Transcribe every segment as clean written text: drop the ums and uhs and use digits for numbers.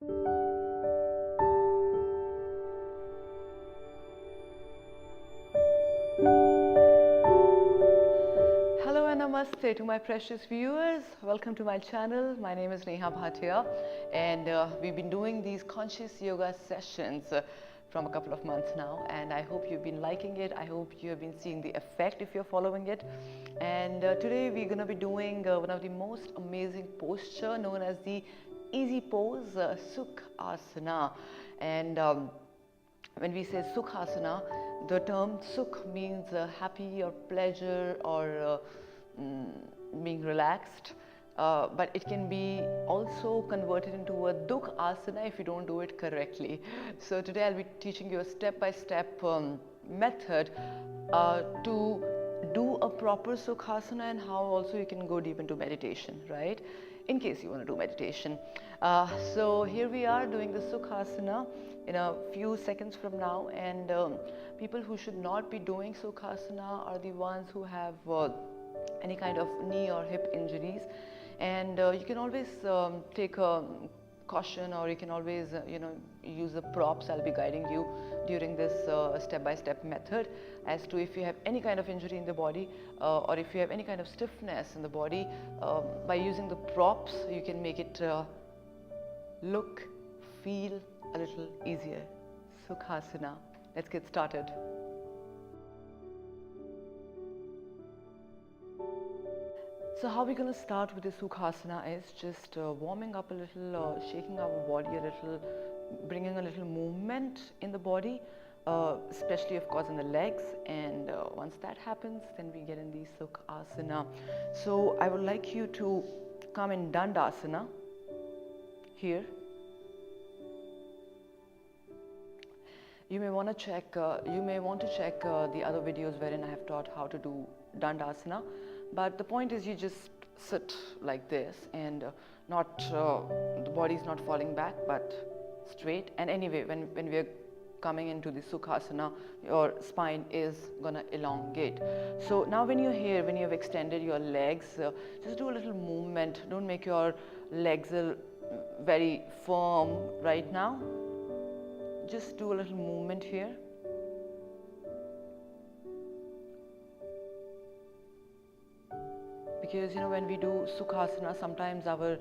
Hello and namaste to my precious viewers. Welcome to my channel. My name is Neha Bhatia, and we've been doing these conscious yoga sessions from a couple of months now, and I hope you've been liking it. I hope you have been seeing the effect if you're following it. And today we're going to be doing one of the most amazing posture known as the easy pose, Sukhasana. And when we say Sukhasana, the term Sukh means happy or pleasure or being relaxed, but it can be also converted into a Dukh Asana if you don't do it correctly. So today I'll be teaching you a step-by-step method to do a proper Sukhasana, and how also you can go deep into meditation, right? In case you want to do meditation. So here we are doing the Sukhasana in a few seconds from now, and people who should not be doing Sukhasana are the ones who have any kind of knee or hip injuries, and you can always take a caution, or you can always use the props. I'll be guiding you during this step-by-step method as to if you have any kind of injury in the body, or if you have any kind of stiffness in the body. By using the props, you can make it look, feel a little easier. Sukhasana. Let's get started. So how we're going to start with the Sukhasana is just warming up a little, shaking our body a little, bringing a little movement in the body, especially of course in the legs, and once that happens, then we get in the Sukhasana. So I would like you to come in Dandasana here. You may want to check the other videos wherein I have taught how to do Dandasana. But the point is, you just sit like this, and not the body is not falling back but straight. And anyway, when we are coming into the Sukhasana, your spine is gonna elongate. So now when you're here, when you have extended your legs, just do a little movement. Don't make your legs very firm right now. Just do a little movement here. Because when we do Sukhasana, sometimes our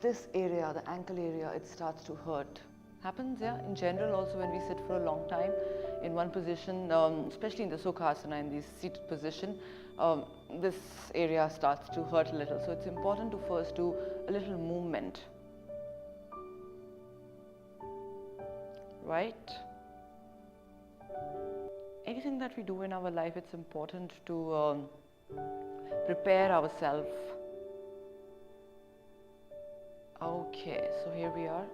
this area, the ankle area, it starts to hurt. Happens, yeah. In general, also when we sit for a long time in one position, especially in the Sukhasana, in this seated position, this area starts to hurt a little. So it's important to first do a little movement, right? Anything that we do in our life, it's important to prepare ourselves. Okay, so here we are.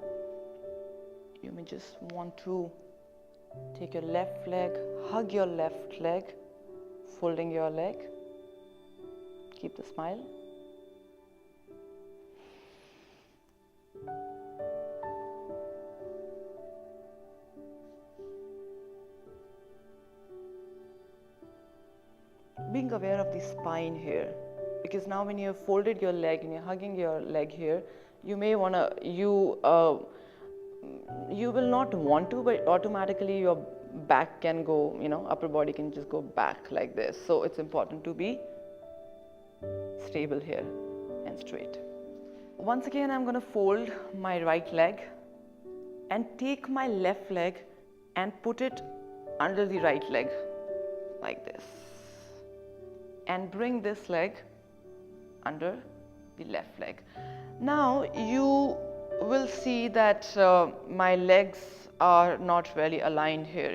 You may just want to take your left leg, hug your left leg, folding your leg. Keep the smile. Being aware of the spine here, because now when you have folded your leg and you're hugging your leg here, you may want to, you will not want to, but automatically your back can go, upper body can just go back like this. So it's important to be stable here and straight. Once again, I'm going to fold my right leg and take my left leg and put it under the right leg like this, and bring this leg under the left leg. Now you will see that my legs are not really aligned here,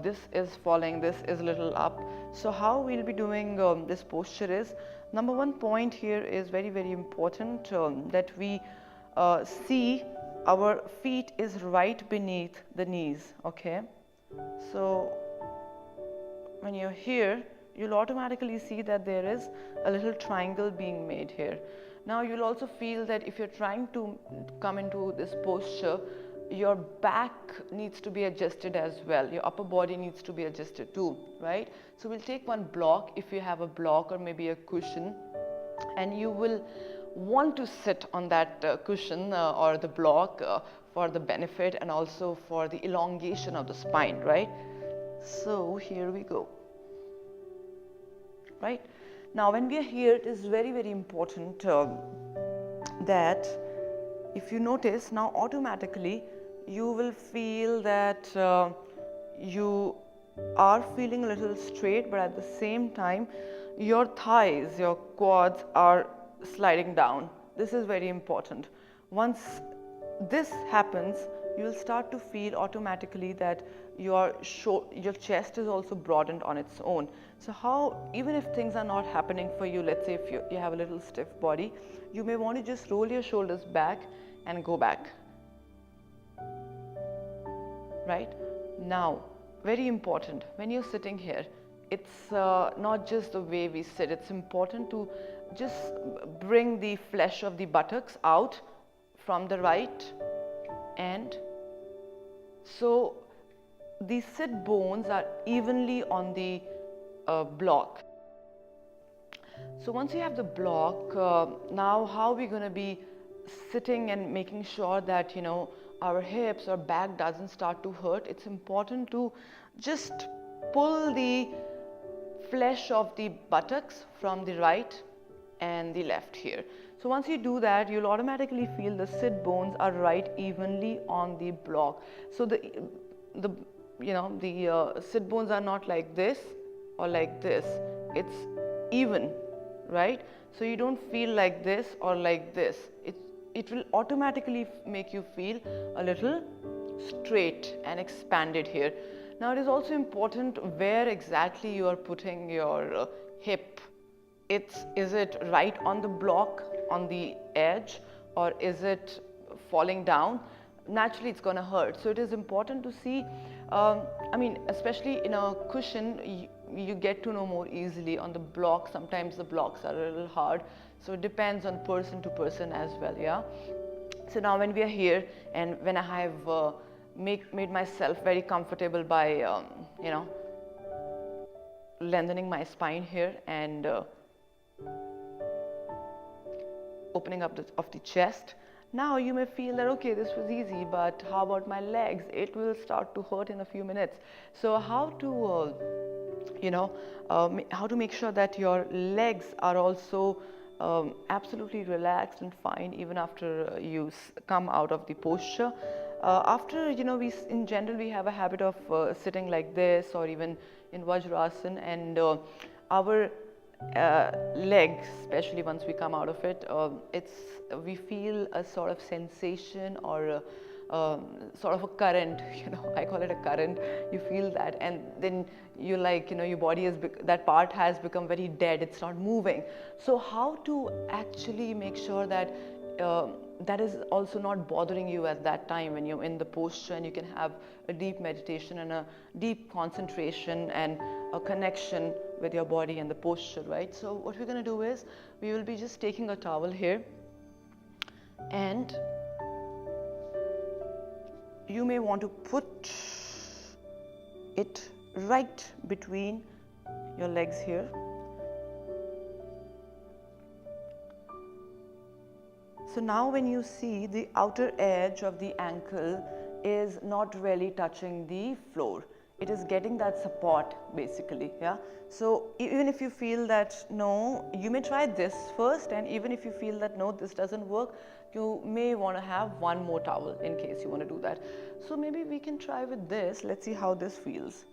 this is falling, this is a little up. So how we'll be doing this posture is, number one point here is very, very important, that we see our feet is right beneath the knees, okay? So when you're here, you'll automatically see that there is a little triangle being made here. Now you'll also feel that if you're trying to come into this posture, your back needs to be adjusted as well. Your upper body needs to be adjusted too, right? So we'll take one block, if you have a block or maybe a cushion, and you will want to sit on that cushion or the block for the benefit and also for the elongation of the spine, right? So here we go, right? Now when we are here, it is very, very important that if you notice now, automatically you will feel that you are feeling a little straight, but at the same time your thighs, your quads are sliding down. This is very important. Once this happens, you will start to feel automatically that your chest is also broadened on its own. So how, even if things are not happening for you, let's say if you have a little stiff body, you may want to just roll your shoulders back and go back, right? Now, very important, when you're sitting here, it's not just the way we sit, it's important to just bring the flesh of the buttocks out from the right, and so the sit bones are evenly on the block. So once you have the block, now how are we going to be sitting and making sure that, you know, our hips or back doesn't start to hurt? It's important to just pull the flesh of the buttocks from the right and the left here. So once you do that, you'll automatically feel the sit bones are right evenly on the block. So the sit bones are not like this or like this. It's even, right? So you don't feel like this or like this. It will automatically make you feel a little straight and expanded here. Now it is also important where exactly you are putting your hip. Is it right on the block, on the edge, or is it falling down? Naturally it's going to hurt. So it is important to see, especially in a cushion, you get to know more easily. On the block, sometimes the blocks are a little hard. So it depends on person to person as well, yeah. So now when we are here, and when I have made myself very comfortable by, lengthening my spine here and opening up of the chest. Now you may feel that, okay, this was easy, but how about my legs? It will start to hurt in a few minutes. So how to, how to make sure that your legs are also absolutely relaxed and fine even after you come out of the posture. In general, we have a habit of sitting like this or even in Vajrasana, and our legs, especially once we come out of it, we feel a sort of sensation or sort of a current, I call it a current. You feel that, and then you your body that part has become very dead, it's not moving. So how to actually make sure that that is also not bothering you at that time when you're in the posture, and you can have a deep meditation and a deep concentration and a connection with your body and the posture, right? So what we're going to do is, we will be just taking a towel here, and you may want to put it right between your legs here. So now when you see, the outer edge of the ankle is not really touching the floor. It is getting that support basically, yeah. So even if you feel that no, you may try this first, and even if you feel that no, this doesn't work, you may want to have one more towel in case you want to do that. So maybe we can try with this. Let's see how this feels.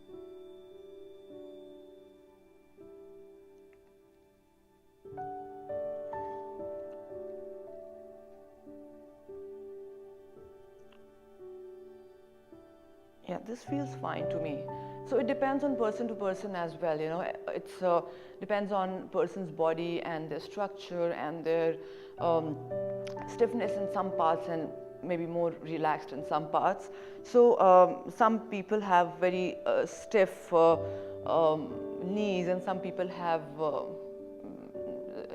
Yeah, this feels fine to me. So it depends on person to person as well, It's depends on person's body and their structure and their stiffness in some parts and maybe more relaxed in some parts. So some people have very stiff knees, and some people have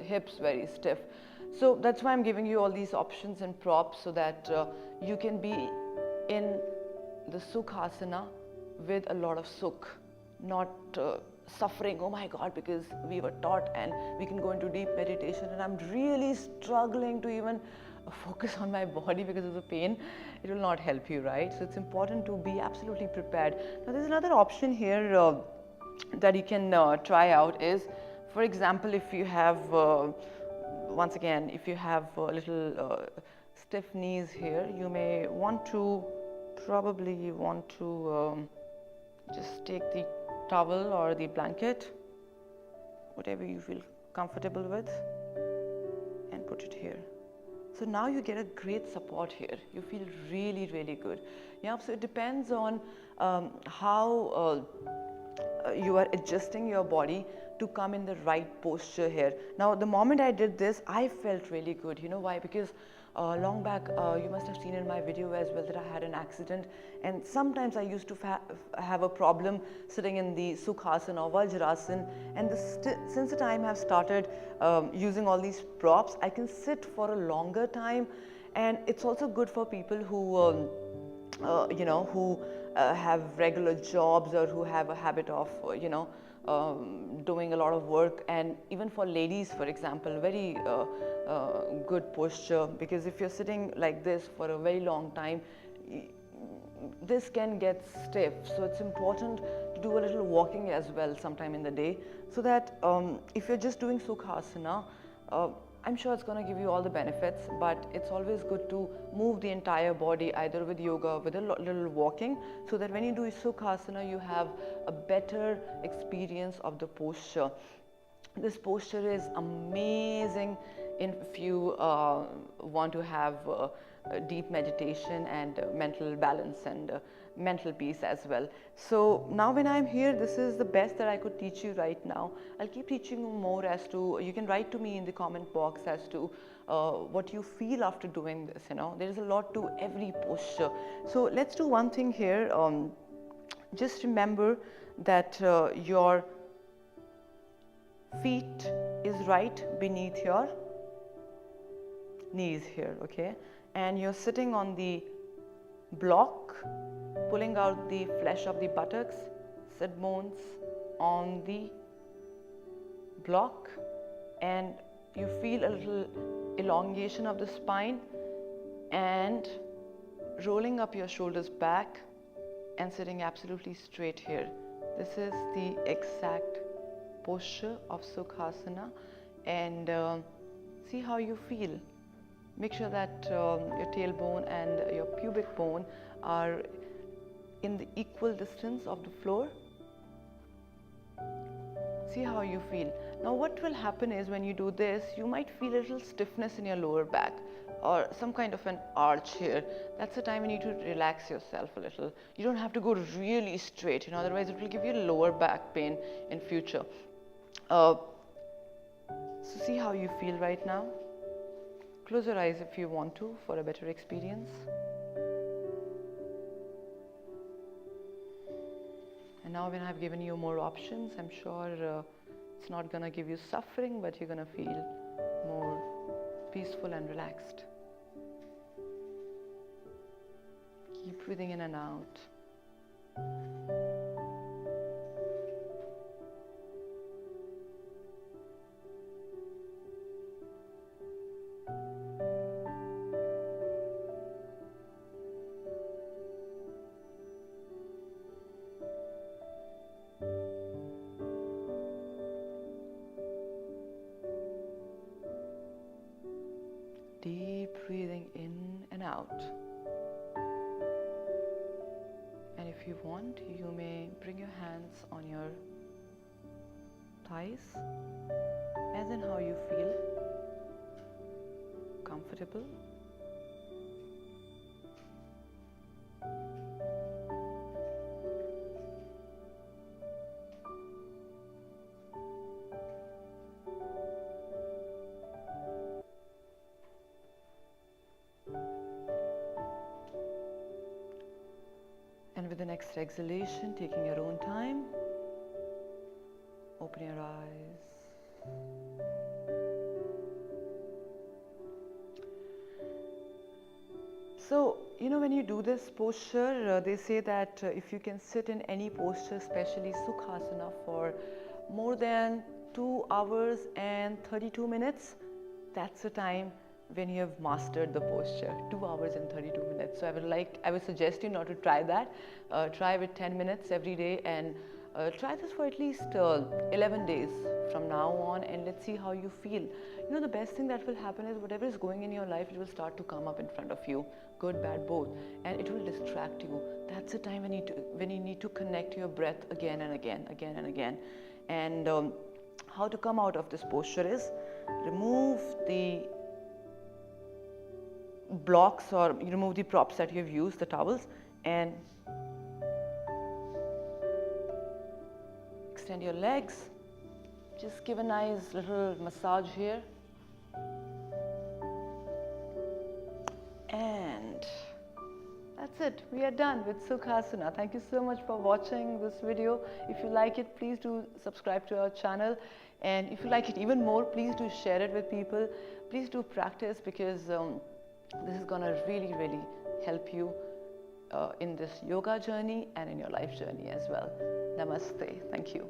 hips very stiff. So that's why I'm giving you all these options and props, so that you can be in the Sukhasana with a lot of Sukh, not suffering, oh my God, because we were taught and we can go into deep meditation and I'm really struggling to even focus on my body because of the pain, it will not help you, right? So it's important to be absolutely prepared. Now there's another option here that you can try out is, for example, if you have, once again, if you have a little stiff knees here, you may want to, probably want to just take the towel or the blanket, whatever you feel comfortable with, and put it here. So now you get a great support here. You feel really, really good. Yeah, so it depends on how you are adjusting your body to come in the right posture here. Now, the moment I did this, I felt really good. You know why? Because long back, you must have seen in my video as well that I had an accident, and sometimes I used to have a problem sitting in the Sukhasana or Vajrasana, and since the time I've started using all these props, I can sit for a longer time, and it's also good for people who who have regular jobs or who have a habit of doing a lot of work, and even for ladies, for example, very good posture, because if you're sitting like this for a very long time, this can get stiff. So it's important to do a little walking as well sometime in the day, so that if you're just doing Sukhasana, I'm sure it's going to give you all the benefits, but it's always good to move the entire body either with yoga or with a little walking, so that when you do Sukhasana, you have a better experience of the posture. This posture is amazing if you want to have deep meditation and mental balance and mental peace as well. So now when I'm here, this is the best that I could teach you right now. I'll keep teaching you more as to, you can write to me in the comment box as to what you feel after doing this. There is a lot to every posture. So let's do one thing here. Just remember that your feet is right beneath your knees here, okay? And you're sitting on the block, pulling out the flesh of the buttocks, sit bones on the block, and you feel a little elongation of the spine and rolling up your shoulders back and sitting absolutely straight here. This is the exact posture of Sukhasana, and see how you feel. Make sure that your tailbone and your pubic bone are in the equal distance of the floor. See how you feel. Now what will happen is, when you do this, you might feel a little stiffness in your lower back or some kind of an arch here. That's the time you need to relax yourself a little. You don't have to go really straight, otherwise it will give you lower back pain in future. So see how you feel right now. Close your eyes if you want to for a better experience. And now when I've given you more options, I'm sure it's not going to give you suffering, but you're going to feel more peaceful and relaxed. Keep breathing in and out. Deep breathing in and out. And if you want, you may bring your hands on your thighs, as in how you feel comfortable. And with the next exhalation, taking your own time, open your eyes. So, when you do this posture, they say that if you can sit in any posture, especially Sukhasana, for more than 2 hours and 32 minutes, that's the time when you have mastered the posture. 2 hours and 32 minutes. So I would suggest you not to try that. Try with 10 minutes every day, and try this for at least 11 days from now on, and let's see how you feel. The best thing that will happen is whatever is going in your life, it will start to come up in front of you, good, bad, both, and it will distract you. That's the time when you need to connect your breath again and again, again and again. And how to come out of this posture is remove the blocks, or you remove the props that you've used, the towels, and extend your legs. Just give a nice little massage here. And that's it. We are done with Sukhasana. Thank you so much for watching this video. If you like it, please do subscribe to our channel. And if you like it even more, please do share it with people. Please do practice, because this is gonna really, really help you in this yoga journey and in your life journey as well. Namaste. Thank you.